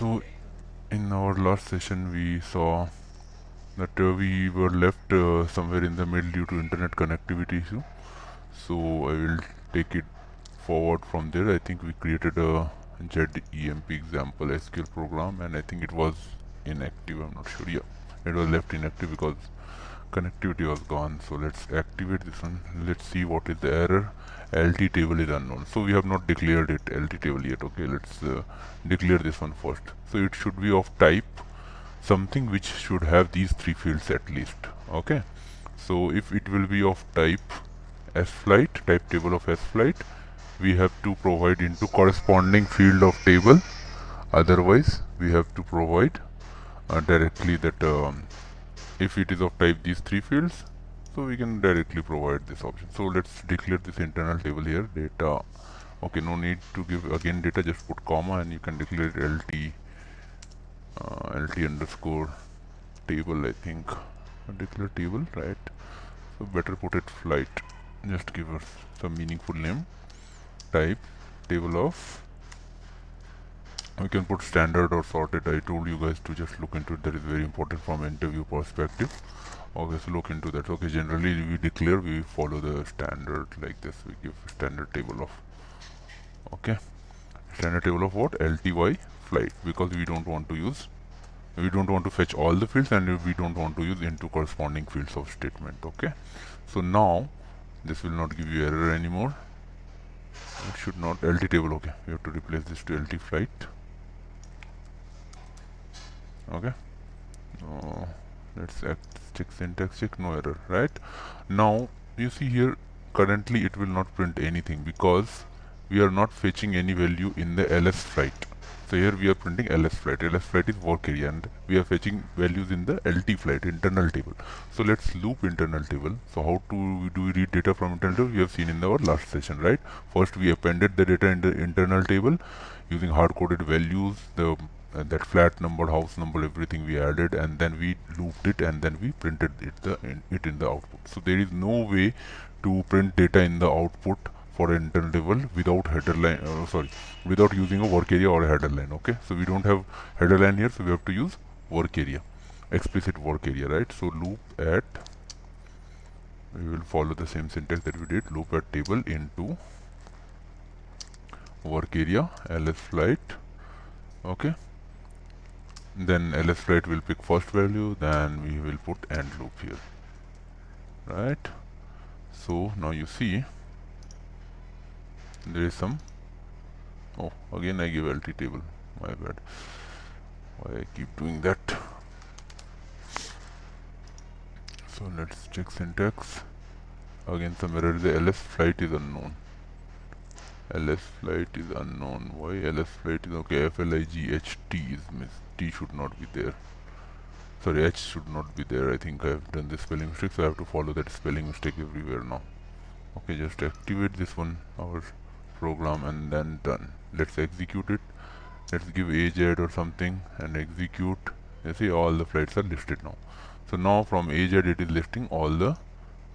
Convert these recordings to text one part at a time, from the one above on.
So in our last session we saw that we were left somewhere in the middle due to internet connectivity issue. So I will take it forward from there. I think we created a ZEMP example SQL program, and I think it was inactive. I'm not sure. Yeah, it was left inactive because connectivity was gone. So let's activate this one. Let's see what is the error. LT table is unknown. So we have not declared it LT table yet. Okay, let's declare this one first. So it should be of type something which should have these three fields at least. Okay, so if it will be of type sFlight, type table of sFlight, we have to provide into corresponding field of table. Otherwise we have to provide directly that if it is of type these three fields, so we can directly provide this option. So let's declare this internal table here, data. Okay, no need to give again data, just put comma and you can declare it LT underscore table. I think declare table, right? So better put it flight, just give us some meaningful name. Type table of, we can put standard or sorted. I told you guys to just look into it, that is very important from interview perspective. Okay, so look into that. Okay, generally we declare, we follow the standard like this. We give standard table of, okay, standard table of what? LTY flight, because we don't want to fetch all the fields, and we don't want to use into corresponding fields of statement. Okay, so now this will not give you error anymore. It should not. LT table, okay, we have to replace this to LT flight. Okay, let's check syntax check, no error. Right now you see here currently it will not print anything because we are not fetching any value in the ls flight. So here we are printing ls flight. Ls flight is work area, and we are fetching values in the LT flight internal table. So let's loop internal table. So how do we read data from internal table? We have seen in our last session, right? First we appended the data in the internal table using hard-coded values, the that flat number, house number, everything we added, and then we looped it, and then we printed it in the output. So there is no way to print data in the output for an internal table without header line, without using a work area or a header line. Okay, so we don't have header line here, so we have to use work area, explicit work area, right? So loop at, we will follow the same syntax that we did, loop at table into work area ls flight. Okay, then ls flight will pick first value, then we will put end loop here, right? So now you see there is some, oh, again I give LT table, my bad, why I keep doing that. So let's check syntax again, some error. The ls flight is unknown. ls flight is unknown. Why ls flight is okay? FLIGHT is missed. T should not be there. Sorry, H should not be there. I think I have done this spelling mistake, so I have to follow that spelling mistake everywhere now. Okay, just activate this one, our program, and then done. Let's execute it. Let's give AZ or something and execute. You see all the flights are listed now. So now from AZ it is listing all the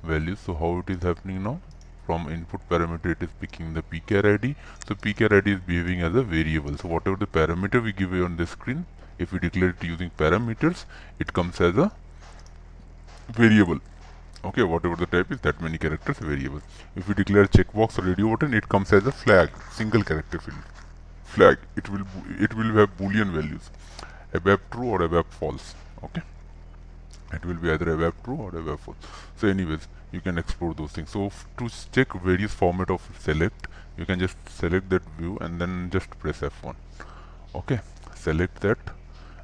values. So how it is happening now? From input parameter it is picking the pchar ID. So pchar ID is behaving as a variable. So whatever the parameter we give on the screen, if we declare it using parameters, it comes as a variable. Okay, whatever the type is, that many characters variable. If we declare checkbox or radio button, it comes as a flag, single character field. Flag, it will have boolean values, ABAP true or ABAP false. Okay, it will be either ABAP true or ABAP false. So anyways, you can explore those things. So to check various format of select, you can just select that view and then just press F1. Okay, select that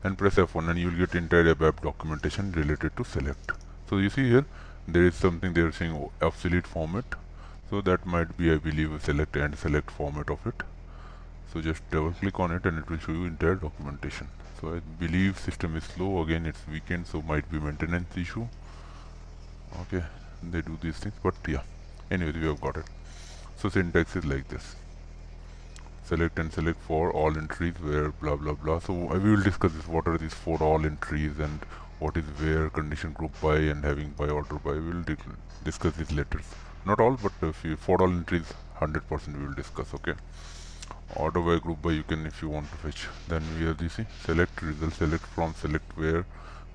and press F1, and you will get entire ABAP documentation related to select. So you see here there is something they are saying obsolete format, so that might be, I believe, a select and select format of it. So just double click on it and it will show you entire documentation. So I believe system is slow, again it's weekend, so might be maintenance issue. Okay, they do these things, but yeah, anyways we have got it. So syntax is like this: select and select for all entries where blah blah blah. So we will discuss this, what are these for all entries and what is where, condition group by, and having by order by. We will discuss these later. Not all, but for all entries 100% we will discuss. Okay, Order by, group by, you can if you want to fetch. Then we have this, select result, select from, select where,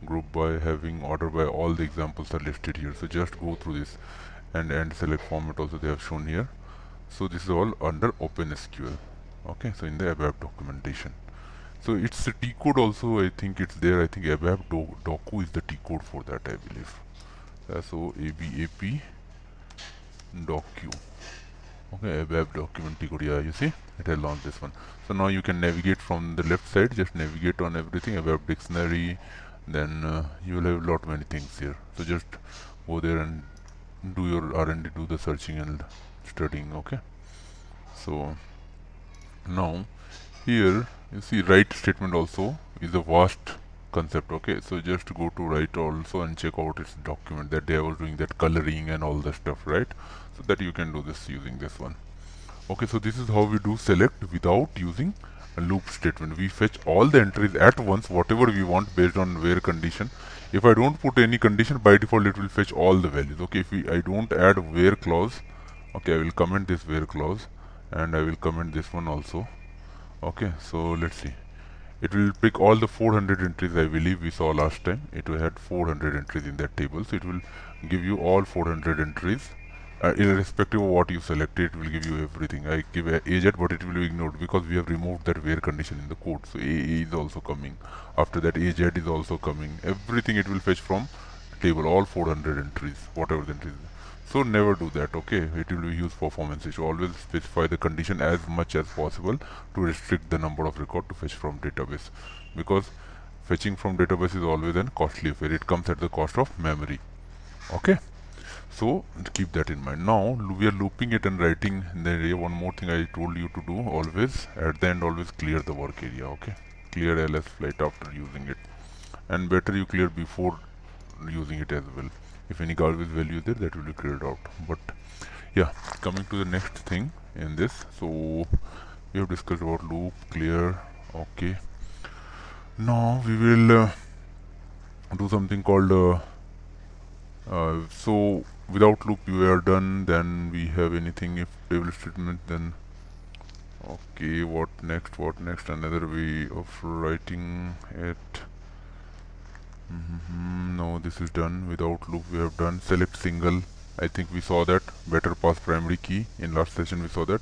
group by, having, order by. All the examples are listed here, so just go through this. And select format also they have shown here. So this is all under OpenSQL. Okay, so in the ABAP documentation. So it's a T code also, I think it's there. I think ABAP docu is the T code for that, I believe. So ABAP docu. Okay, ABAP document T code. Yeah, you see it has launched this one. So now you can navigate from the left side, just navigate on everything, ABAP dictionary. Then you will have a lot many things here. So just go there and do your R&D, do the searching and studying. Okay, so now here you see write statement also is a vast concept. Okay, so just go to write also and check out its document. That day I was doing that coloring and all the stuff, right? So that you can do this using this one. Okay, so this is how we do select without using a loop statement. We fetch all the entries at once, whatever we want based on where condition. If I don't put any condition, by default it will fetch all the values. Okay, if I don't add where clause, okay, I will comment this where clause and I will comment this one also. Okay, so let's see. It will pick all the 400 entries I believe we saw last time. It had 400 entries in that table, so it will give you all 400 entries. Irrespective of what you selected, it will give you everything. I give a AZ, but it will be ignored because we have removed that where condition in the code. So A is also coming. After that AZ is also coming. Everything it will fetch from table, all 400 entries, whatever the entries. So never do that. Okay, it will be huge performance issue. Always specify the condition as much as possible to restrict the number of record to fetch from database, because fetching from database is always an costly affair. It comes at the cost of memory. Okay, so keep that in mind. Now we are looping it and writing in the area. One more thing I told you to do, always at the end always clear the work area. Okay, clear ls flight after using it, and better you clear before using it as well. If any garbage value is there, that will be cleared out. But yeah, coming to the next thing in this, so we have discussed about loop, clear. Okay, now we will do something called so without loop we are done. Then we have anything if table statement, then okay, what next, another way of writing it. No, this is done. Without loop we have done. Select single, I think we saw that. Better pass primary key, in last session we saw that.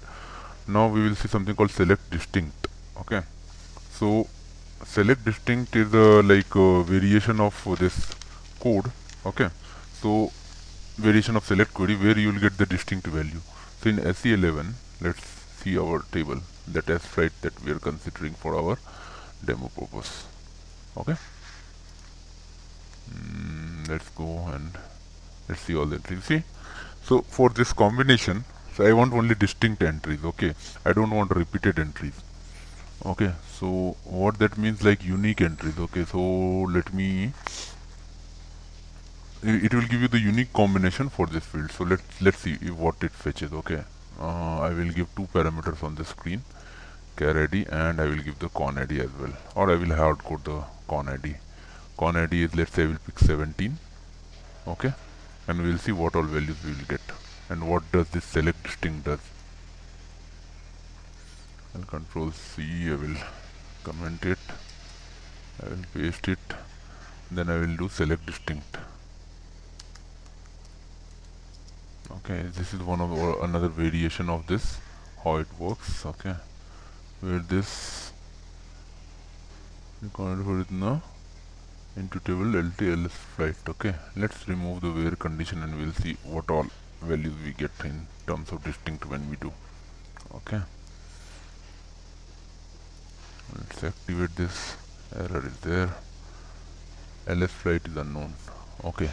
Now we will see something called select distinct. Okay, so select distinct is like a variation of this code. Okay, so variation of select query where you will get the distinct value. So in SE11, let's see our table, that S flight that we are considering for our demo purpose. Okay, let's go and let's see all the entries. See, so for this combination, so I want only distinct entries. Okay, I don't want repeated entries. Okay, so what that means, like unique entries. Okay, so let me, it will give you the unique combination for this field. So let's see what it fetches. Okay, I will give two parameters on the screen, char id, and I will give the con id as well, or I will hard code the con id. Con id is, let's say I will pick 17. Okay, and we will see what all values we will get and what does this select distinct does. I'll control C, I will comment it, I will paste it, then I will do select distinct. Okay, this is one of another variation of this, how it works. Okay, where this you convert it now into table LTLS flight. Okay, let's remove the where condition and we'll see what all values we get in terms of distinct when we do. Okay, let's activate this. Error is there. LS flight is unknown. Okay,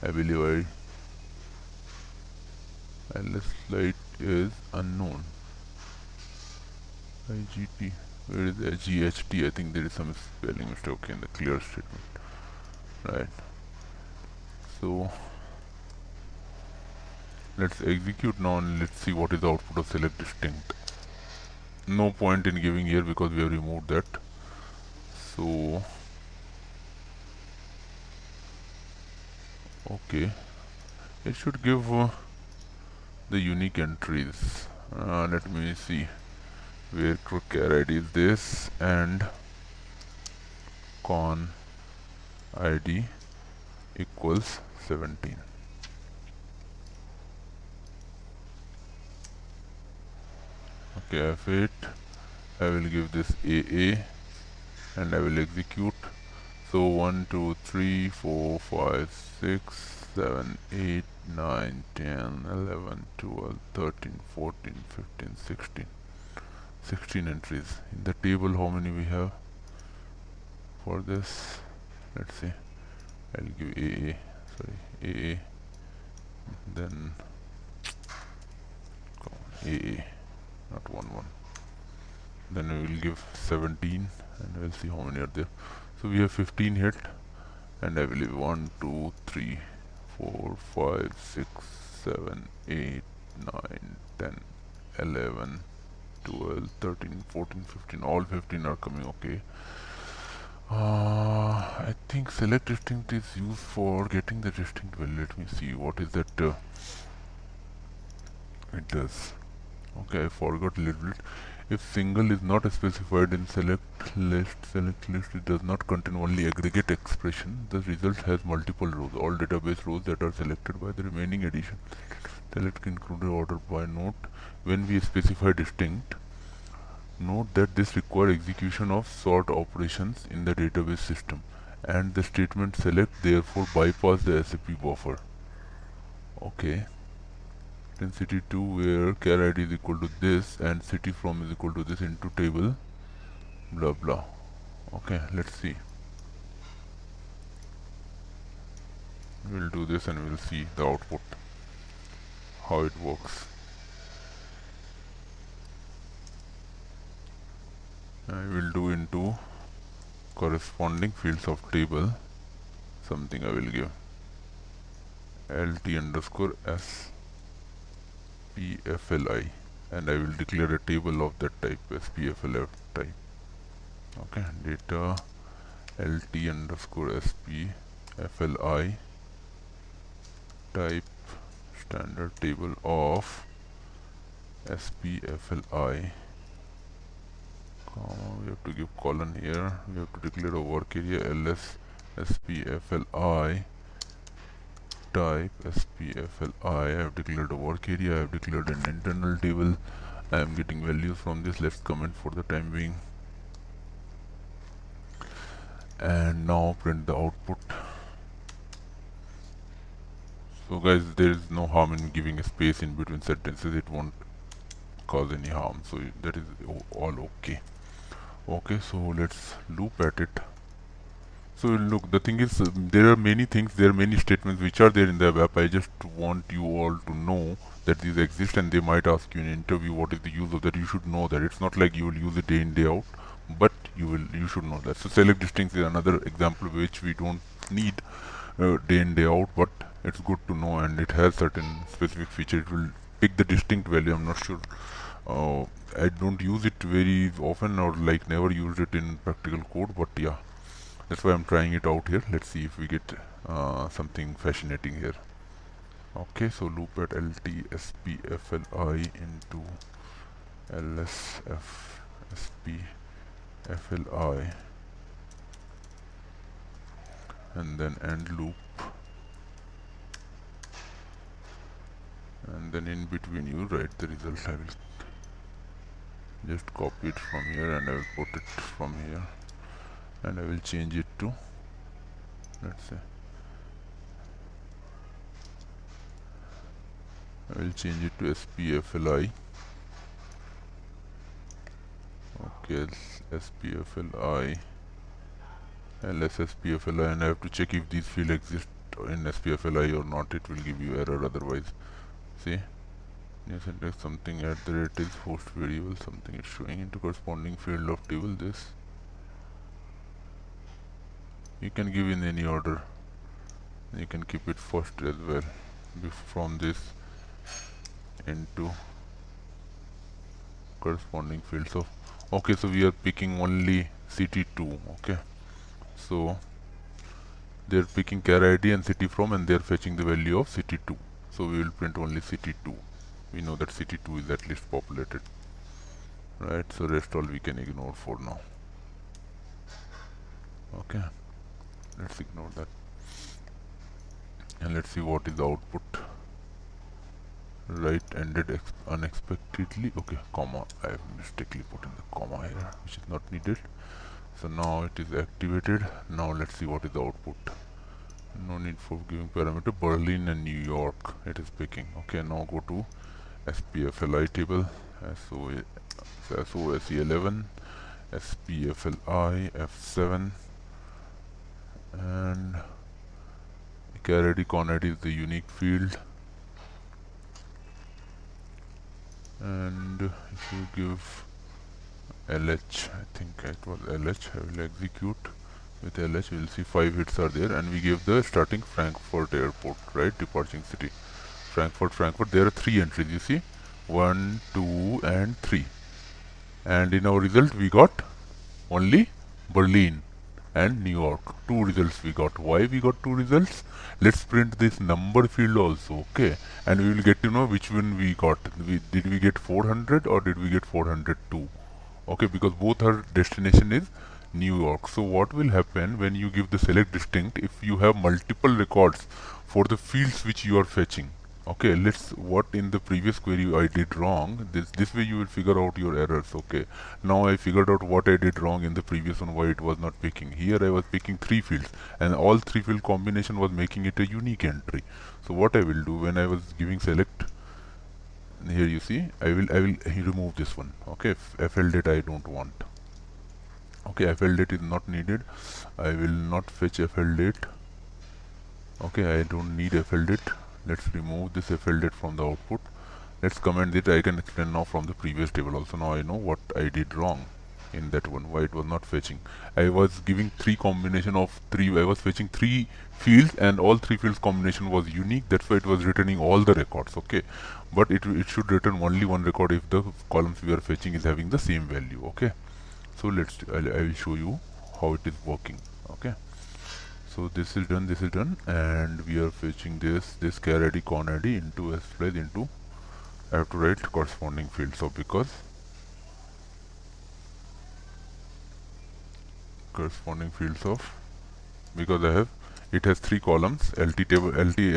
I believe LS flight is unknown. IGT, where is the GHT? I think there is some spelling mistake. Okay, in the clear statement. Right. So let's execute now and let's see what is the output of select distinct. No point in giving here because we have removed that. So okay, it should give the unique entries. Let me see. where char id is this and con id equals 17. Okay, F8, I will give this AA and I will execute. So 1, 2, 3, 4, 5, 6, 7, 8, 9, 10, 11, 12, 13, 14, 15, 16. 16 entries. In the table, how many we have for this? Let's see. I'll give AA, then AA, not 1, 1. Then we will give 17 and we'll see how many are there. So we have 15 hit, and I believe 1, 2, 3, 4, 5, 6, 7, 8, 9, 10, 11, 12, 13, 14, 15. All 15 are coming. Okay. I think select distinct is used for getting the distinct value. Let me see what is that it does. Okay, I forgot a little bit. If single is not specified in select list it does not contain only aggregate expression. The result has multiple rows. All database rows that are selected by the remaining addition select included order by note. When we specify distinct, note that this requires execution of sort operations in the database system, and the statement select therefore bypass the SAP buffer. Okay. Then city2 where char id is equal to this and city from is equal to this into table blah blah. Okay, let's see. We'll do this and we'll see the output, how it works. I will do into corresponding fields of table something. I will give lt underscore spfli and I will declare a table of that type, spfli type. Okay, data lt underscore spfli type standard table of spfli, we have to give colon here. We have to declare a work area ls spfli type spfli. I have declared a work area. I have declared an internal table. I am getting values from this. Let's comment for the time being, and now print the output. So guys, there is no harm in giving a space in between sentences. It won't cause any harm, so that is all okay. Okay, so let's loop at it. So look, the thing is, there are many things, there are many statements which are there in the ABAP. I just want you all to know that these exist, and they might ask you in an interview what is the use of that. You should know that. It's not like you will use it day in day out, but you should know that. So select distinct is another example which we don't need day in day out, but it's good to know, and it has certain specific feature. It will pick the distinct value. I'm not sure. I don't use it very often, or like never used it in practical code, but yeah, that's why I'm trying it out here. Let's see if we get something fascinating here. Okay, so loop at lt spfli into lsf spfli, and then end loop, and then in between you write the result. I will just copy it from here and I will put it from here, and I will change it to, let's say, I will change it to spfli. Okay, spfli lsspfli, and I have to check if these fields exist in spfli or not. It will give you error otherwise. See, new syntax something at the rate is host variable, something is showing into corresponding field of table. This you can give in any order. You can keep it first as well, from this into corresponding fields of. Okay, so we are picking only city2. Okay, so they're picking char id and city from, and they're fetching the value of city2. So we will print only city2. We know that city2 is at least populated. right? So rest all we can ignore for now. Okay, let's ignore that and let's see what is the output. Right ended unexpectedly. Okay, comma, I have mistakenly put in the comma here, which is not needed. So now it is activated. Now let's see what is the output. No need for giving parameter. Berlin and New York, it is picking. Okay, now go to SPFLI table, SOSE11, SPFLI F7, and char ID con ID is the unique field. And if you give LH, I think it was LH, I will execute with LH. We will see 5 hits are there, and we gave the starting Frankfurt airport, right, departing city Frankfurt. There are 3 entries, you see, 1, 2 and 3, and in our result we got only Berlin and New York. 2 results we got. Why we got 2 results? Let's print this number field also, okay, and we will get to know which one we got. Did we get 400 or did we get 402? Okay, because both our destination is New York. So what will happen when you give the select distinct, if you have multiple records for the fields which you are fetching? Okay, let's what in the previous query I did wrong. This way you will figure out your errors. Okay, now I figured out what I did wrong in the previous one, why it was not picking. Here I was picking 3 fields and all 3 field combination was making it a unique entry. So what I will do when I was giving select, here you see I will remove this one. Okay, FL date I don't want. Okay, FL date is not needed. I will not fetch FL date. Okay, I don't need FL date. Let's remove this FL date from the output. Let's comment it. I can explain now from the previous table also. Now I know what I did wrong in that one, why it was not fetching. I was giving 3 combination of 3, I was fetching 3 fields and all 3 fields combination was unique. That's why it was returning all the records. Okay, but it should return only one record if the columns we are fetching is having the same value. Okay, so I will show you how it is working. Okay, so this is done, and we are fetching this char ID con ID into SPLICE into, I have to write corresponding field. So because corresponding fields of, because I have, it has 3 columns. LT table,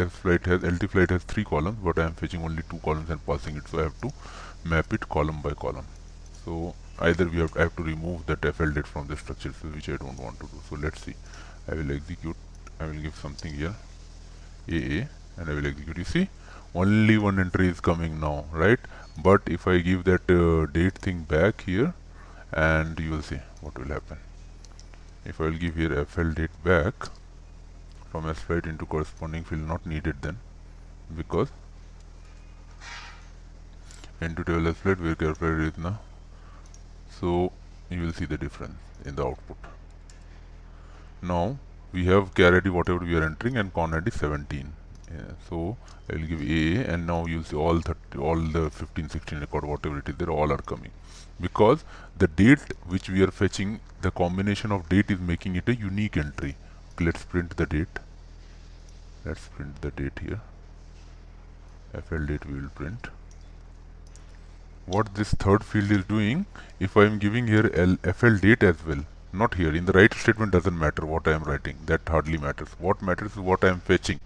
flight has 3 columns, but I am fetching only 2 columns and passing it, so I have to map it column by column. So either I have to remove that FL date from the structure, which I don't want to do. So let's see. I will execute. I will give something here, AA, and I will execute. You see, only one entry is coming now, right? But if I give that date thing back here, and you will see what will happen. If I will give here FL date back from SFlight into corresponding field, not needed then, because into table SFlight where calculator is now. So you will see the difference in the output. Now we have char ID whatever we are entering and con ID 17. So I will give AA, and now you will see all the 15, 16 record whatever it is, they all are coming, because the date which we are fetching, the combination of date is making it a unique entry. Let's print the date. Let's print the date here. FL date we will print. What this third field is doing, if I am giving here FL date as well, not here in the right statement, doesn't matter what I am writing, that hardly matters. What matters is what I am fetching.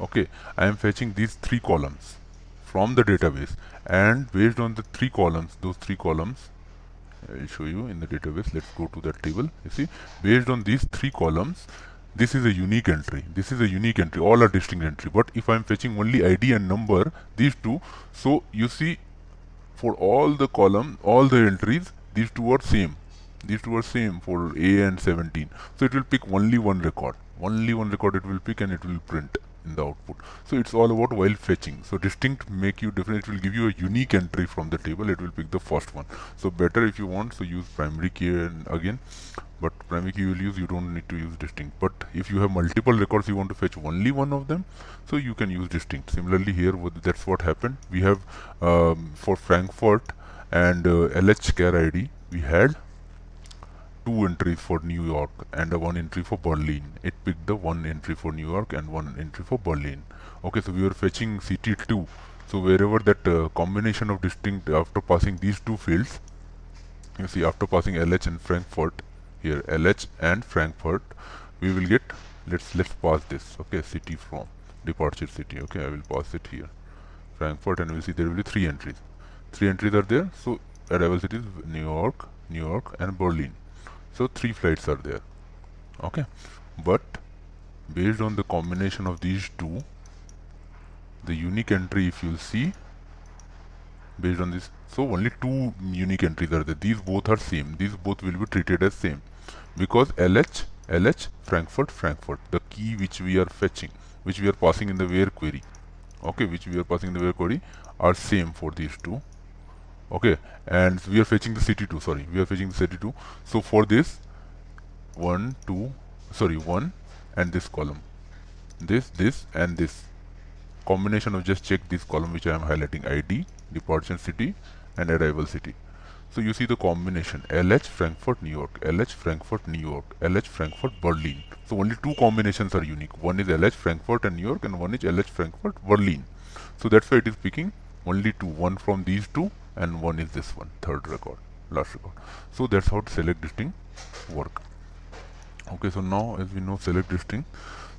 Okay, I am fetching these 3 columns from the database, and based on the 3 columns, those 3 columns I will show you in the database. Let's go to that table. You see, based on these 3 columns, this is a unique entry. This is a unique entry. All are distinct entry. But if I am fetching only ID and number, these 2, so you see, for all the column, all the entries, these 2 are same. These 2 are same for A and 17. So it will pick only one record. Only one record it will pick, and it will print in the output. So it's all about while fetching. So distinct make you different. It will give you a unique entry from the table. It will pick the first one. So better if you want, so use primary key again. But primary key you will use, you don't need to use distinct. But if you have multiple records, you want to fetch only one of them, so you can use distinct. Similarly here, that's what happened. We have for Frankfurt and LH char ID, we had 2 entries for New York and 1 entry for Berlin. It picked the 1 entry for New York and 1 entry for Berlin. Okay, so we were fetching CT2. So wherever that combination of distinct, after passing these 2 fields, You see, after passing LH and Frankfurt here, LH and Frankfurt, we will get, let's pass this, okay, city from, departure city, okay, I will pass it here, Frankfurt, and we'll see there will be 3 entries. 3 entries are there, so arrival cities New York and Berlin. So 3 flights are there, okay. But based on the combination of these two, the unique entry, if you'll see, based on this, so only 2 unique entries are there. These both are same. These both will be treated as same because LH Frankfurt, the key which we are fetching, which we are passing in the where query, okay, which we are passing in the where query are same for these two, okay. And we are fetching the city 2, sorry, we are fetching the city 2. So for this 1 and this column, this and this combination of, just check this column which I am highlighting, ID, departure city and arrival city. So you see the combination LH Frankfurt New York, LH Frankfurt New York, LH Frankfurt Berlin. So only 2 combinations are unique. One is LH Frankfurt and New York, and one is LH Frankfurt Berlin. So that's why it is picking only 2, one from these 2 and one is this one, third record, last record. So that's how select distinct work. Okay, so now as we know select distinct,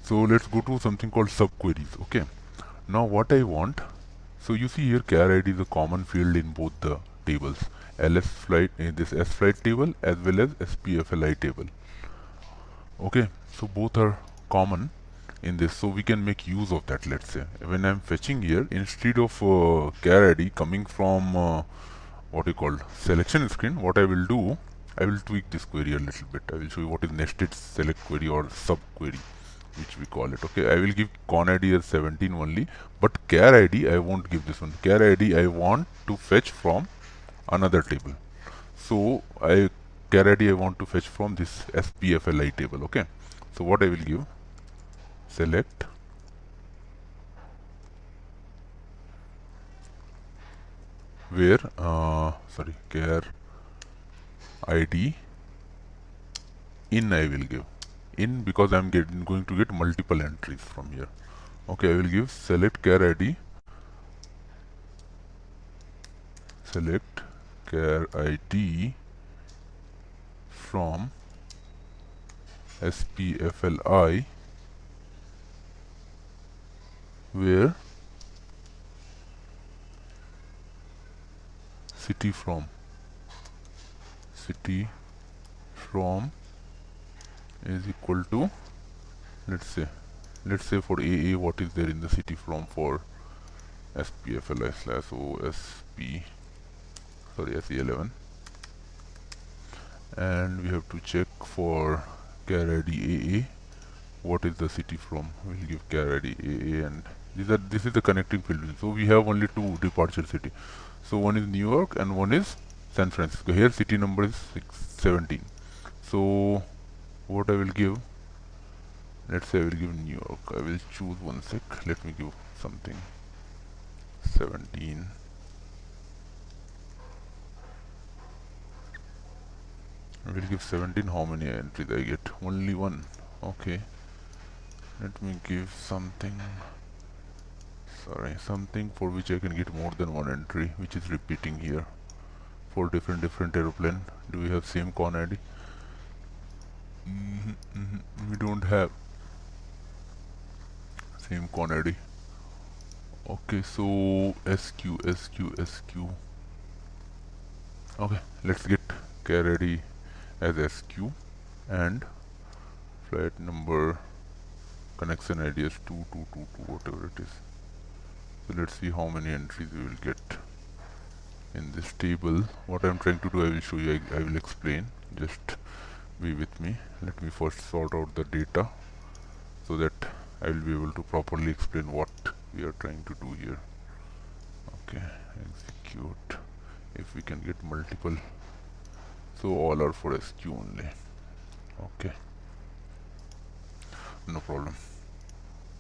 so let's go to something called subqueries. Okay, now what I want, so you see here char ID is a common field in both the tables, LS flight, this S flight table as well as SPFLI table. Okay, so both are common in this, so we can make use of that. Let's say when I'm fetching here, instead of char ID coming from what you call selection screen, what I will do, I will tweak this query a little bit. I will show you what is nested select query or subquery, which we call it. Okay, I will give con ID as 17 only, but char ID I won't give this one. Char ID I want to fetch from another table. So char ID I want to fetch from this SPFLI table. Okay, so what I will give, select where char ID in, I will give in because I'm going to get multiple entries from here. Okay, I will give select char ID, select char ID from SPFLI where city from is equal to, let's say for AA, what is there in the city from for SPFLI slash OSP, sorry, SE11, and we have to check for char ID AA, what is the city from. We'll give char ID AA, and this is the connecting field. So we have only 2 departure city. So one is New York and one is San Francisco. Here city number is 17. So what I will give, let's say I will give New York. I will choose one sec. Let me give something 17. I will give 17. How many entries I get? Only 1. Okay. Let me give something. Sorry, something for which I can get more than 1 entry, which is repeating here for different aeroplane. Do we have same con ID? We don't have same con ID. Okay, so SQ. Okay, let's get char ID as SQ and flight number connection ID is 2222, whatever it is. So let's see how many entries we will get in this table. What I'm trying to do, I will show you, I will explain. Just be with me. Let me first sort out the data so that I will be able to properly explain what we are trying to do here. Okay, execute. If we can get multiple, so all are for SQ only. Okay, no problem.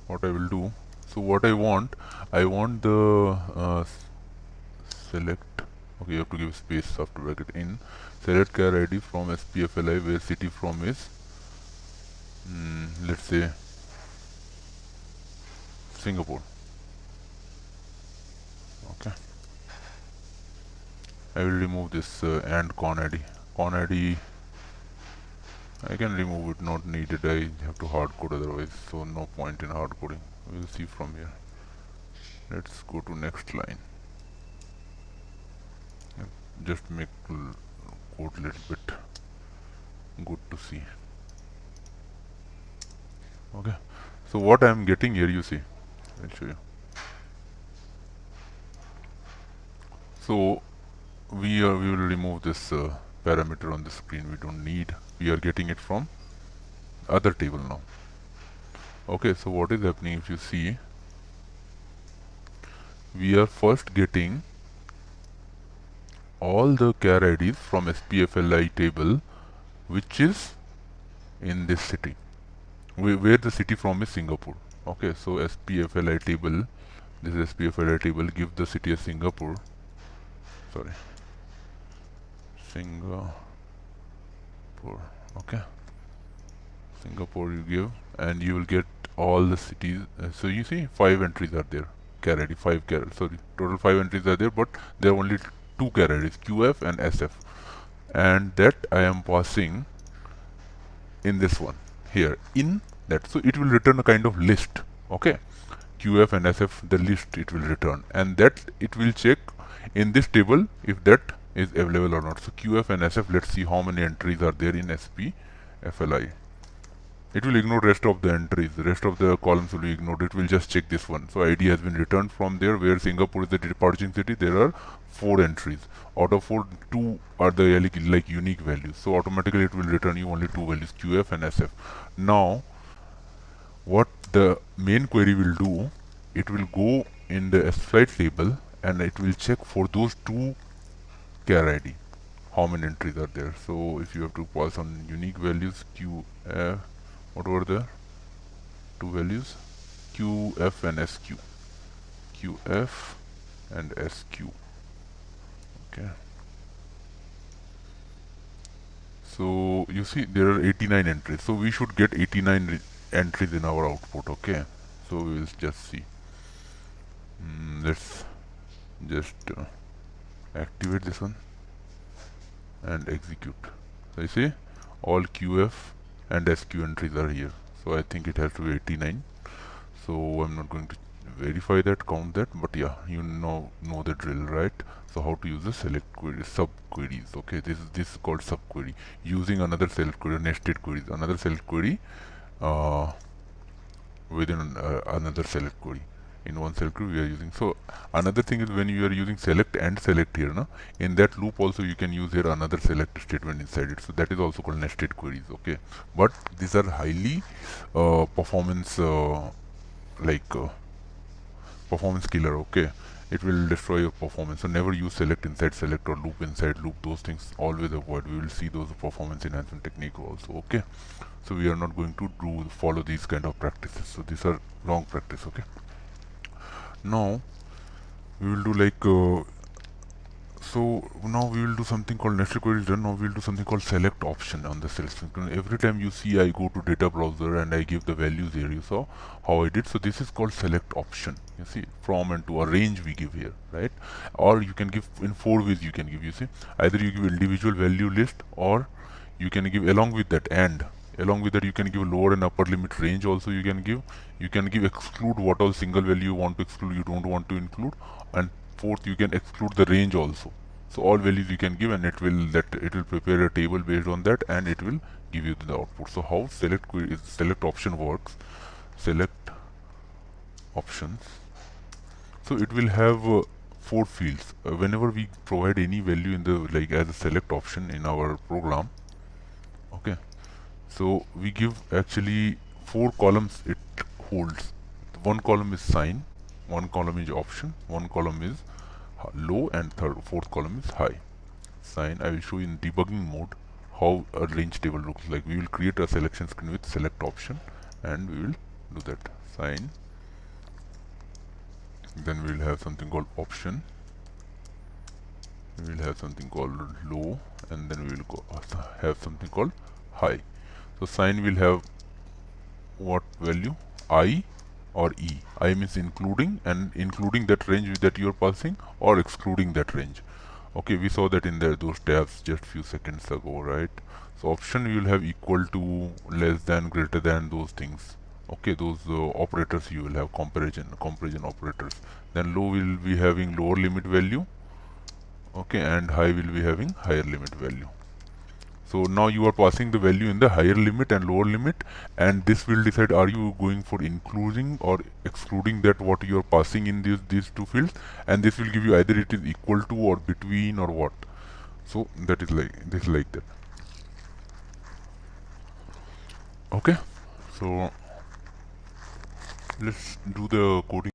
What I will do, so what I want the select, okay, you have to give space after bracket in, select char ID from SPFLI where city from is let's say Singapore. Okay, I will remove this and con ID. Con ID I can remove it, not needed. I have to hard code otherwise, so no point in hard coding. We'll see from here. Let's go to next line. Yep, just make code a little bit good to see. Okay, so what I am getting here, you see, I'll show you. So we will remove this parameter on the screen. We don't need. We are getting it from other table now. Okay, so what is happening? If you see, we are first getting all the char IDs from SPFLI table, which is in this city, where the city from is Singapore. Okay, so SPFLI table, this is SPFLI table, give the city as Singapore. Sorry, Singapore. Okay, Singapore you give, and you will get all the cities. So you see 5 entries are there. Char ID 5 char. Sorry, total 5 entries are there, but there are only 2 char IDs, QF and SF, and that I am passing in this one here in that. So it will return a kind of list. Okay, QF and SF, the list it will return, and that it will check in this table if that is available or not. So QF and SF, let's see how many entries are there in SPFLI. It will ignore rest of the entries, the rest of the columns will be ignored. It will just check this one. So ID has been returned from there, where Singapore is the departing city. There are 4 entries. Out of 4, 2 are the like unique values. So automatically it will return you only 2 values, QF and SF. Now what the main query will do, it will go in the flight table and it will check for those 2 char ID how many entries are there. So if you have to pass on unique values, QF, what were the 2 values? QF and SQ. QF and SQ. Okay. So you see there are 89 entries. So we should get 89 entries in our output. Okay. So we will just see. Let's just activate this one and execute. So you see all QF and SQ entries are here. So I think it has to be 89. So I'm not going to verify that, count that, but yeah, you know the drill, right? So how to use the select query, sub queries. Okay, this is called sub query, using another select query, nested queries, another select query within another select query. In one select query we are using. So another thing is when you are using select and select here, na, in that loop also you can use here another select statement inside it. So that is also called nested queries. Okay, but these are highly performance performance killer. Okay, it will destroy your performance. So never use select inside select or loop inside loop. Those things always avoid. We will see those performance enhancement technique also. Okay, so we are not going to follow these kind of practices. So these are wrong practice. Okay, now we will do like so now we will do something called nested queries done. Now we will do something called select option on the select. Every time you see I go to data browser and I give the values here, you saw how I did. So this is called select option. You see, from and to a range we give here, right? Or you can give in 4 ways. You can give, you see, either you give individual value list, or you can give along with that, and along with that you can give lower and upper limit range also. You can give exclude what all single value you want to exclude, you don't want to include, and fourth you can exclude the range also. So all values you can give, and it will prepare a table based on that, and it will give you the output. So how select option works? Select options. So it will have 4 fields. Whenever we provide any value in the as a select option in our program, okay, so we give actually 4 columns it holds. One column is sign, one column is option, one column is low, and fourth column is high. Sign, I will show you in debugging mode how a range table looks like. We will create a selection screen with select option, and we will do that. Sign, then we will have something called option, we will have something called low, and then we will have something called high. So sign will have what value? I or E. I means including, and including that range that you are passing, or excluding that range. Okay, we saw that in there those tabs just few seconds ago, right? So option you will have equal to, less than, greater than, those things. Okay, those operators you will have, comparison operators. Then low will be having lower limit value, okay, and high will be having higher limit value. So now you are passing the value in the higher limit and lower limit, and this will decide are you going for including or excluding that what you are passing in these two fields, and this will give you either it is equal to or between or what. So that is like this, like that. Okay, so let's do the coding.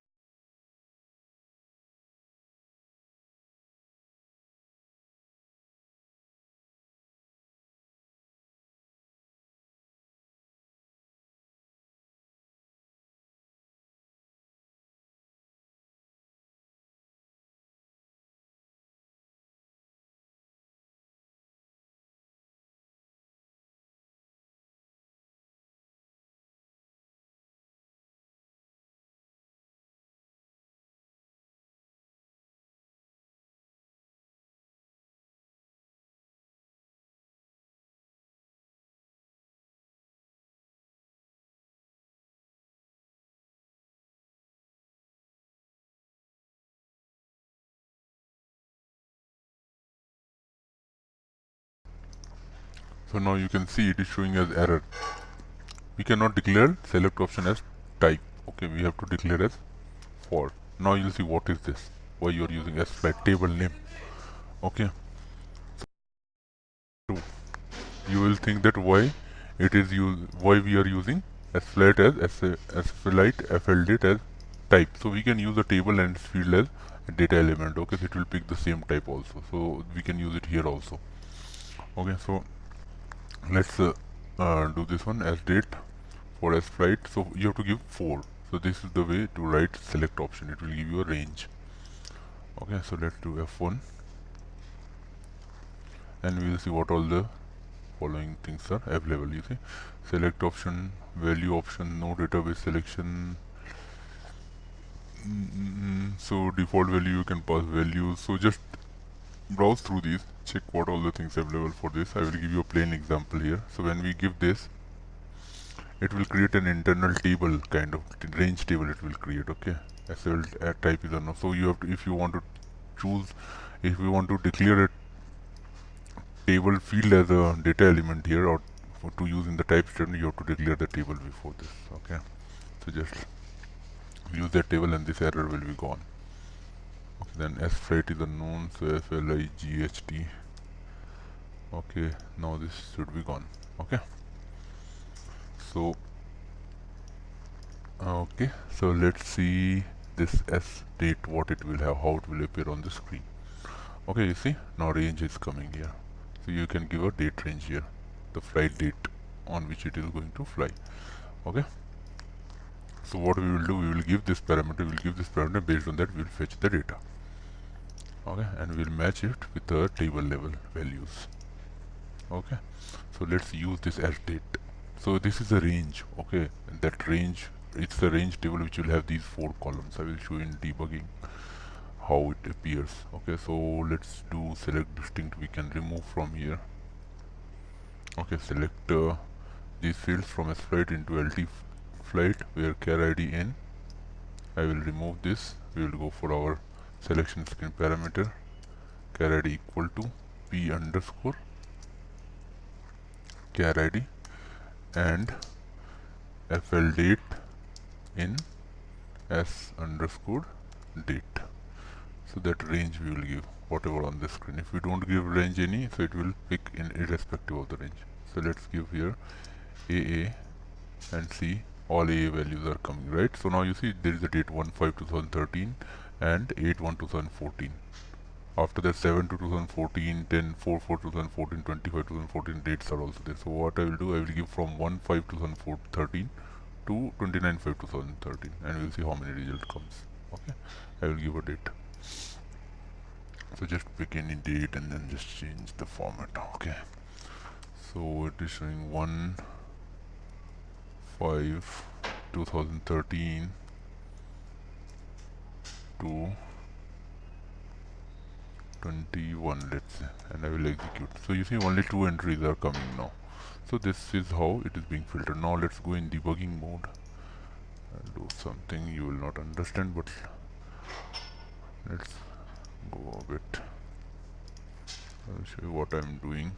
So now you can see it is showing as error. We cannot declare select option as type. Okay, we have to declare as for. Now you'll see what is this, why you are using as flat table name. Okay, so you will think that why why we are using as flat as flight fldate as type. So we can use the table and field as a data element. Okay, so it will pick the same type also, so we can use it here also. Okay, so let's do this one as date for as flight. So you have to give 4. So this is the way to write select option. It will give you a range. Okay, so let's do F1 and we will see what all the following things are available. You see, select option, value option, no database selection. So default value, you can pass values. So just browse through these, check what all the things available for this. I will give you a plain example here. So when we give this, it will create an internal table, kind of range table it will create. Okay, SL type is unknown. So you have to, if you want to choose, if you want to declare a table field as a data element here, or to use in the type statement, you have to declare the table before this. Okay, so just use that table and this error will be gone. Okay, then S flight is unknown, so FLIGHT. Okay, now this should be gone. Okay, so okay, so let's see this S date, what it will have, how it will appear on the screen. Okay, you see now range is coming here, so you can give a date range here, the flight date on which it is going to fly. Okay, so what we will do, we will give this parameter, based on that we will fetch the data. Okay, and we will match it with the table level values. Okay, so let's use this as date. So this is a range. Okay, and that range, it's a range table which will have these 4 columns. I will show in debugging how it appears. Okay, so let's do select distinct, we can remove from here. Okay, select these fields from S flight into LT flight where char ID in. I will remove this. We will go for our selection screen parameter, char ID equal to p underscore char ID and fl date in s underscore date. So that range we will give whatever on the screen. If we don't give range any, so it will pick in irrespective of the range. So let's give here AA and see all AA values are coming, right? So now you see there is a date 1/5/2013 and 8/1/2014. After that 7/2/2014, 10/4/2014, 25/2014 dates are also there. So what I will do, I will give from 1/5/2013 to 29/5/2013 and we'll see how many result comes. Okay, I will give a date. So just pick any date and then just change the format. Okay, so it is showing 1/5/2013 to 21, let's say, and I will execute. So you see only 2 entries are coming now. So this is how it is being filtered. Now let's go in debugging mode and do something you will not understand, but let's go a bit. I'll show you what I'm doing.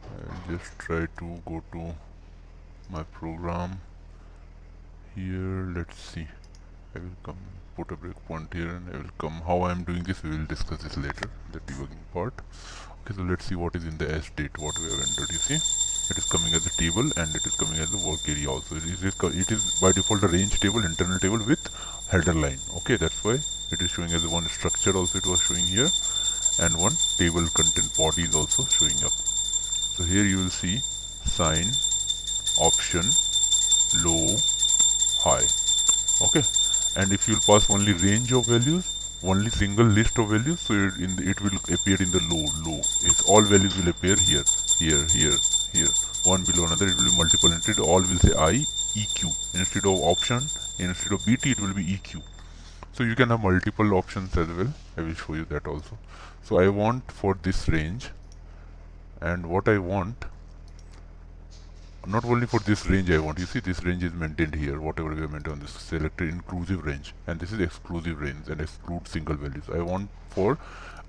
I'll just try to go to my program here. Let's see. I will come put a breakpoint here and I will come. How I am doing this, we will discuss this later, the debugging part. Okay, so let's see what is in the S date, what we have entered. You see, it is coming as a table and it is coming as a work area also. It is by default a range table, internal table with header line. Okay, that's why it is showing as one structure also it was showing here, and one table content body is also showing up. So here you will see sign, option, low, high. Okay, and if you will pass only range of values, only single list of values, so it will appear in the low. All values will appear here, here, one below another. It will be multiple entries. All will say I, EQ. Instead of option, instead of BT, it will be EQ. So you can have multiple options as well. I will show you that also. So I want for this range, and what I want, not only for this range I want, you see this range is maintained here, whatever we have maintained on this selected inclusive range, and this is exclusive range and exclude single values. I want for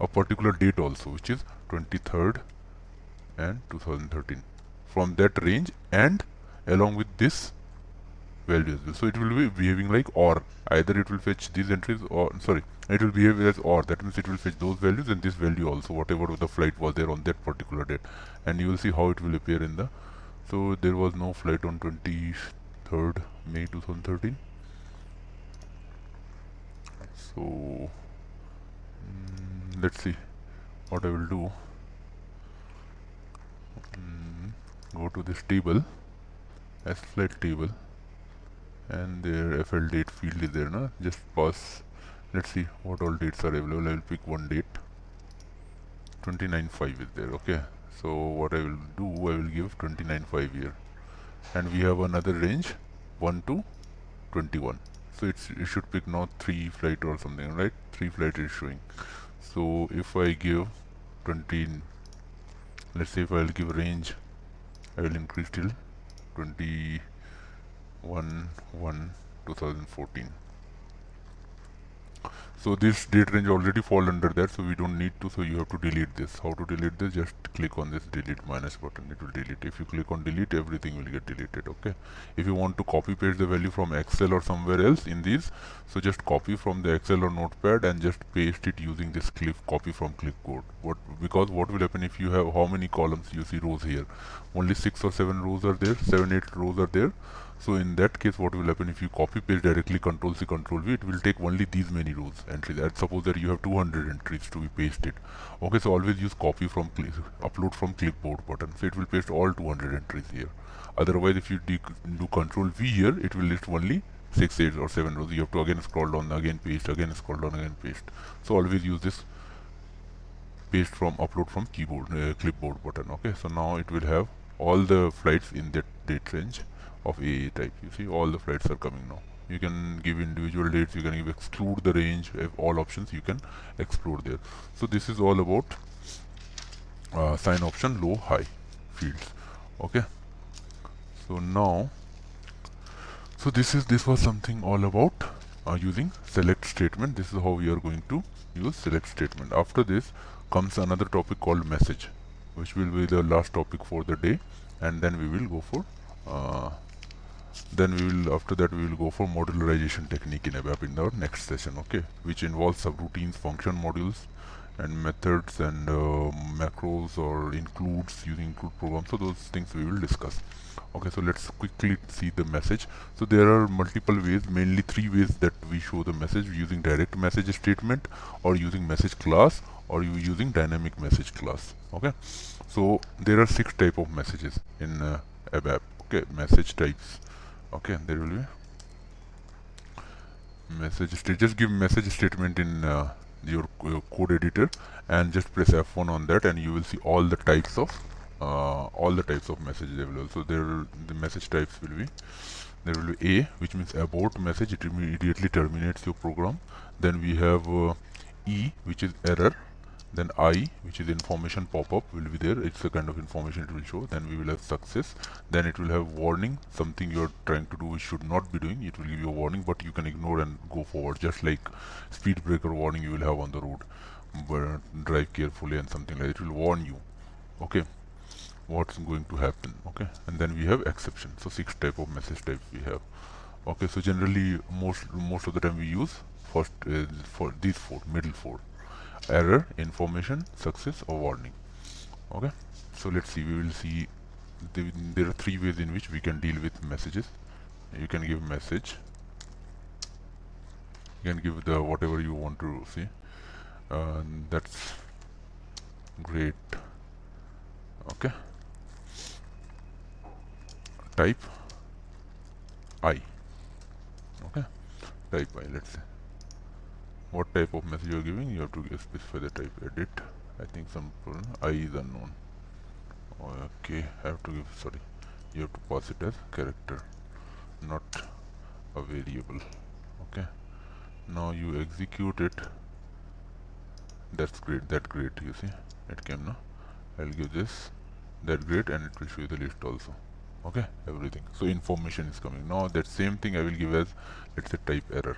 a particular date also, which is 23rd and 2013, from that range and along with this value as well. So it will be behaving like OR. Either it will fetch these entries, or it will behave as OR. That means it will fetch those values and this value also, whatever the flight was there on that particular date. And you will see how it will appear in the. So there was no flight on 23rd May 2013. So let's see what I will do. Go to this table, S flight table, and their FL date field is there, na? Just pass. Let's see what all dates are available. I will pick one date. 29/5 is there. Okay. So what I will do, I will give 29/5 here, and we have another range 1 to 21. So it should pick now 3 flight or something, right? 3 flight is showing. So if I give 20, let's say if I will give range, I will increase till 21/1/2014. So this date range already fall under that, so we don't need to. So you have to delete this. How to delete this? Just click on this delete minus button. It will delete. If you click on delete, everything will get deleted. Okay. If you want to copy paste the value from Excel or somewhere else in these, so just copy from the Excel or Notepad and just paste it using this copy from clipboard. Because what will happen if you have how many columns? You see rows here. Only 6 or 7 rows are there. 7-8 rows are there. So in that case, what will happen if you copy paste directly Control C Control V? It will take only these many rows entries. And suppose that you have 200 entries to be pasted. Okay, so always use copy from upload from clipboard button. So it will paste all 200 entries here. Otherwise, if you do Control V here, it will list only 6, 8 or 7 rows. You have to again scroll down, again paste, again scroll down, again paste. So always use this paste from upload from clipboard button. Okay, so now it will have all the flights in that date range of AA type. You see all the flights are coming now. You can give individual dates, you can give exclude the range, all options you can explore there. So this is all about sign option low high fields. Okay, so now this was something all about using select statement. This is how we are going to use select statement. After this comes another topic called message, which will be the last topic for the day, and then we will go for after that we will go for modularization technique in ABAP in our next session. Okay, which involves subroutines, function modules, and methods, and macros, or includes, using include programs. So those things we will discuss. Okay, so let's quickly see the message. So there are multiple ways, mainly 3 ways that we show the message: using direct message statement, or using message class, or using dynamic message class. Okay, so there are 6 type of messages in ABAP. Okay, message types. Okay, there will be message just give message statement in your code editor and just press F1 on that, and you will see all the types of messages available. So the message types will be, there will be A, which means abort message. It immediately terminates your program. Then we have E, which is error. Then I, which is information pop-up, will be there. It's a kind of information it will show. Then we will have success. Then it will have warning, something you're trying to do which should not be doing. It will give you a warning, but you can ignore and go forward, just like speed breaker warning you will have on the road. But drive carefully and something like that. It will warn you, okay, what's going to happen, okay. And then we have exception. So 6 type of message types we have, okay. So generally most of the time we use first for these 4 middle 4: error, information, success, or warning, okay. So let's see, we will see there are 3 ways in which we can deal with messages. You can give message, you can give the whatever you want to see, that's great, okay. Type I, okay, type I. Let's say what type of message you are giving, you have to specify the type. Edit, I think some problem, I is unknown, okay. I have to give, sorry, you have to pass it as character, not a variable, okay. Now you execute it. That's great, that great, you see it came now. I'll give this that great, and it will show you the list also, okay, everything. So information is coming now. That same thing I will give as, let's say, type error,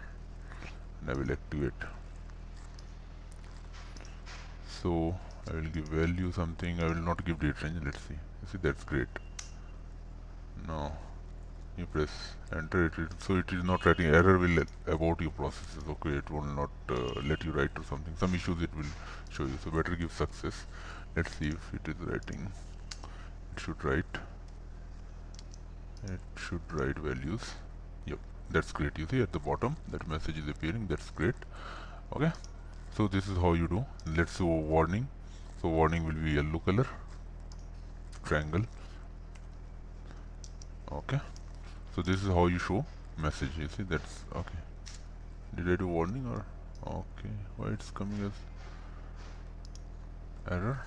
and I will activate. So I will give value something, I will not give date range. Let's see, you see, that's great. Now you press enter, so it is not writing error will about your processes, okay. It will not let you write or something, some issues it will show you. So better give success. Let's see if it is writing. It should write values. Yep, that's great. You see at the bottom that message is appearing. That's great, okay. So this is how you do. Let's show warning. So warning will be yellow color, triangle, okay. So this is how you show message, you see. That's okay. Did I do warning or okay? Why it's coming as error?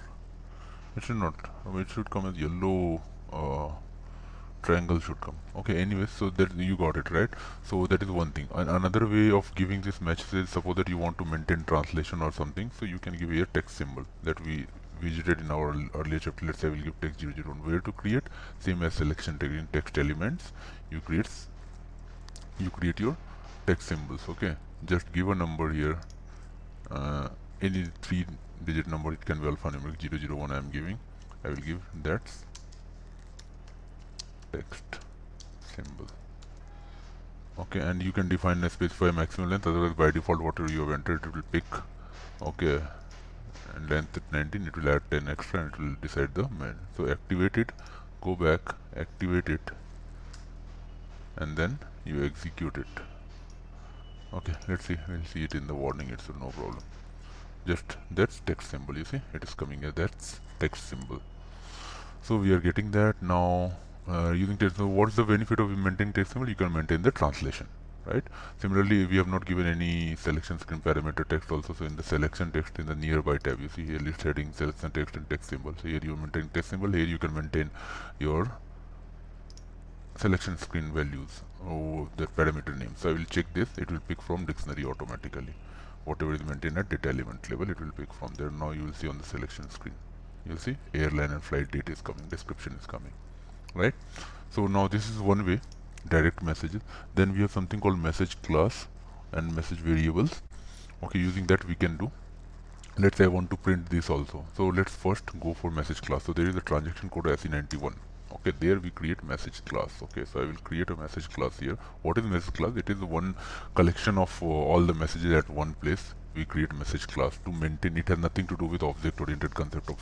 It should not, it should come as yellow triangle should come, okay. Anyways, so that you got it right. So that is one thing. Another way of giving this message is, suppose that you want to maintain translation or something, so you can give here text symbol that we visited in our earlier chapter. Let's say I will give text 001. Where to create? Same as selection text. In text elements you create your text symbols, okay. Just give a number here, any 3-digit number. It can be alphanumeric. 001 I am giving. I will give that's text symbol, okay. And you can define a specify maximum length, otherwise by default whatever you have entered it will pick, okay. And length at 19, it will add 10 extra and it will decide the main. So activate it, go back, activate it, and then you execute it, okay. Let's see, we'll see it in the warning itself, no problem. Just that's text symbol, you see it is coming as that's text symbol. So we are getting that now. Using text, so what's the benefit of maintaining text symbol? You can maintain the translation, right? Similarly, we have not given any selection screen parameter text also. So in the selection text, in the nearby tab, you see here list heading, selection text, and text symbol. So here you maintain text symbol. Here you can maintain your selection screen values or the parameter name. So I will check this. It will pick from dictionary automatically. Whatever is maintained at data element level, it will pick from there. Now you will see on the selection screen, you'll see airline and flight date is coming, description is coming, right? So now this is one way, direct messages. Then we have something called message class and message variables, okay. Using that we can do, let's say I want to print this also. So let's first go for message class. So there is a transaction code SE91, okay. There we create message class, okay. So I will create a message class here. What is message class? It is one collection of all the messages at one place. We create message class to maintain. It has nothing to do with object oriented concept of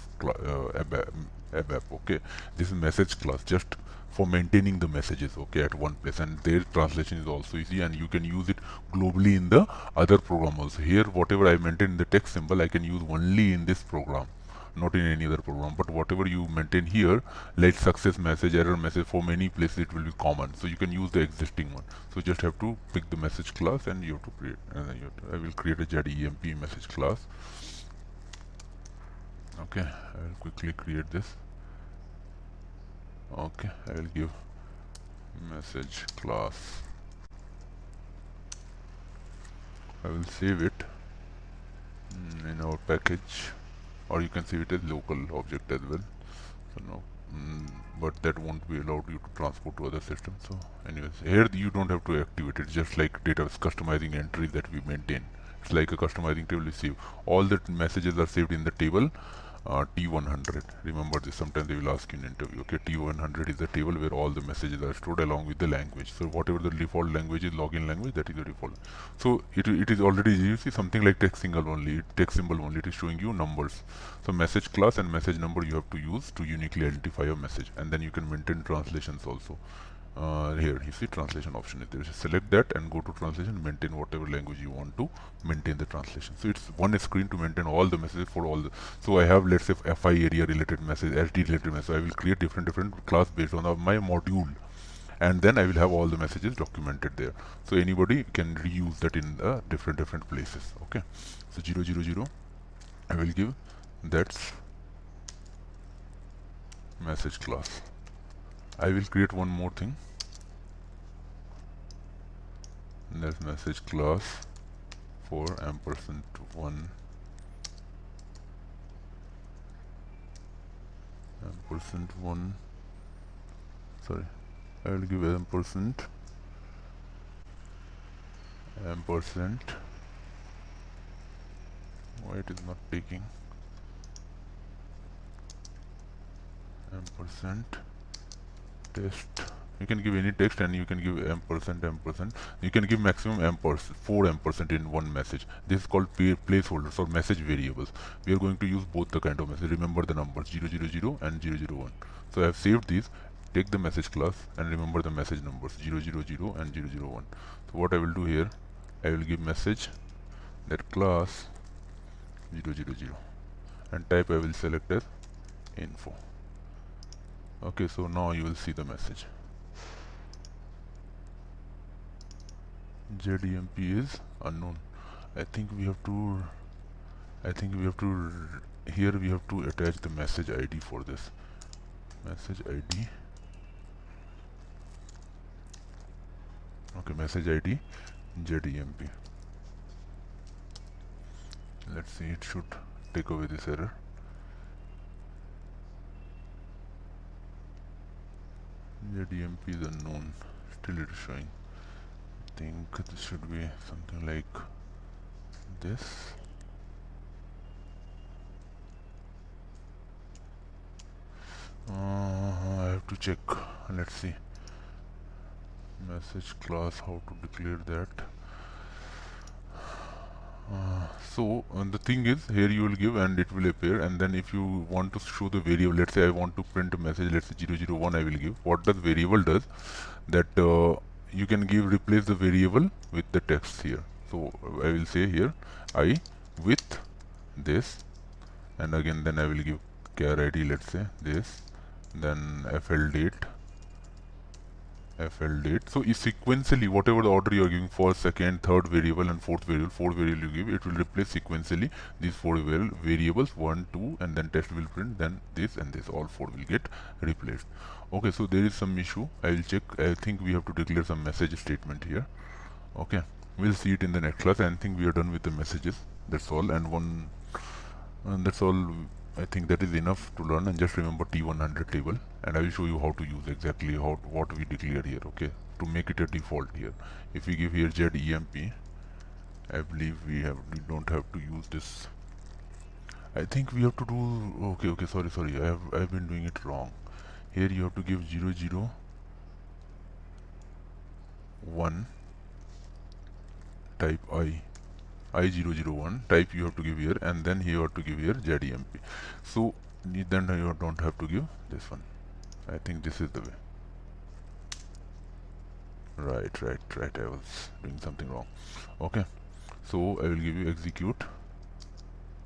ABAP, okay. This is message class just for maintaining the messages, okay, at one place, and their translation is also easy, and you can use it globally in the other program also. Here whatever I maintain in the text symbol I can use only in this program, not in any other program. But whatever you maintain here, like success message, error message, for many places it will be common, so you can use the existing one. So just have to pick the message class and you have to create, and then I will create a ZEMP message class, okay. I will quickly create this, okay. I will give message class, I will save it in our package, or you can save it as local object as well. So no, but that won't be allowed you to transport to other systems. So anyways, here you don't have to activate it, just like database customizing entries that we maintain. It's like a customizing table. You save all the messages are saved in the table T100. Remember this, sometimes they will ask you in interview. Okay, T100 is the table where all the messages are stored along with the language. So whatever the default language is, login language, that is the default. So it is already, you see, something like text symbol only, it is showing you numbers. So message class and message number you have to use to uniquely identify your message, and then you can maintain translations also. Here you see translation option is there. So select that and go to translation, maintain whatever language you want to maintain the translation. So it's one screen to maintain all the messages for all the. So I have, let's say, FI area related message, SD related message. So I will create different class based on my module, and then I will have all the messages documented there. So anybody can reuse that in the different places. Okay. So 000 I will give, that's message class. I will create one more thing. That's message class for &1 &1. Sorry, I will give && why it is not taking &test. You can give any text, and you can give &. You can give maximum 4 & in one message. This is called placeholders or message variables. We are going to use both the kind of message. Remember the numbers 000 and 001. So I have saved these. Take the message class and remember the message numbers 000 and 001. So what I will do here, I will give message, that class 000, and type I will select as info. Okay, so now you will see the message. ZEMP is unknown. I think we have to here we have to attach the message ID for this. Message ID. Okay, message ID ZEMP. Let's see, it should take away this error. ZEMP is unknown. Still it is showing. I think this should be something like this. I have to check. Let's see. Message class, how to declare that. So the thing is, here you will give and it will appear, and then if you want to show the variable, let's say I want to print a message, let's say 001 I will give. What does variable does, that you can replace the variable with the text here. So I will say here I with this, and again then I will give char ID, let's say this, then FL date. So sequentially, whatever the order you are giving, first, second, third variable and fourth variable you give, it will replace sequentially these 4 variables, 1, 2, and then test will print, then this and this, all 4 will get replaced. Okay, so there is some issue. I will check. I think we have to declare some message statement here. Okay, we'll see it in the next class. I think we are done with the messages. That's all, and that's all. I think that is enough to learn, and just remember T100 table, and I will show you how to use exactly what we declared here. Okay, to make it a default here. If we give here ZEMP, I believe we don't have to use this. I think we have to do, okay, sorry, I've been doing it wrong. Here you have to give 001 type I001 type you have to give here, and then here you have to give here ZEMP. So then you don't have to give this one. I think this is the way. Right, I was doing something wrong. Okay, so I will give you execute,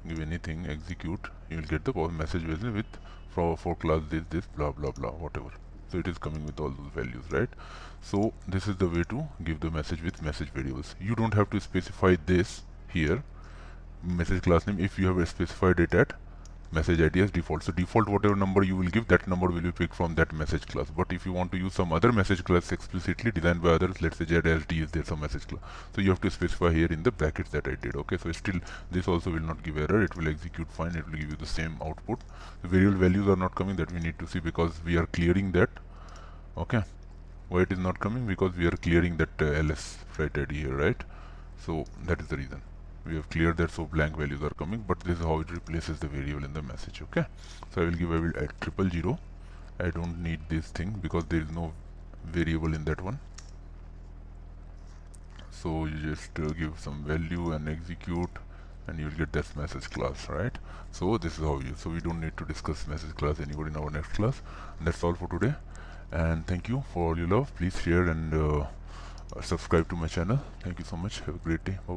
give anything, execute, you will get the message with for class this blah blah blah, whatever. So it is coming with all those values, right? So this is the way to give the message with message variables. You don't have to specify this here, message class name, if you have specified it at message ID as default. So default, whatever number you will give, that number will be picked from that message class. But if you want to use some other message class explicitly designed by others, let's say ZLT is there, some message class, so you have to specify here in the brackets that I did. Okay, so still this also will not give error, it will execute fine, it will give you the same output. The variable values are not coming, that we need to see, because we are clearing that. Okay, why it is not coming? Because we are clearing that ls flight ID here, right? So that is the reason we have cleared that, so blank values are coming, but this is how it replaces the variable in the message. Okay, so I will add 000. I don't need this thing because there is no variable in that one. So you just give some value and execute, and you will get this message class, right? So this is how you, so we don't need to discuss message class anymore in our next class. And that's all for today, and thank you for all your love. Please share and subscribe to my channel. Thank you so much. Have a great day. Bye.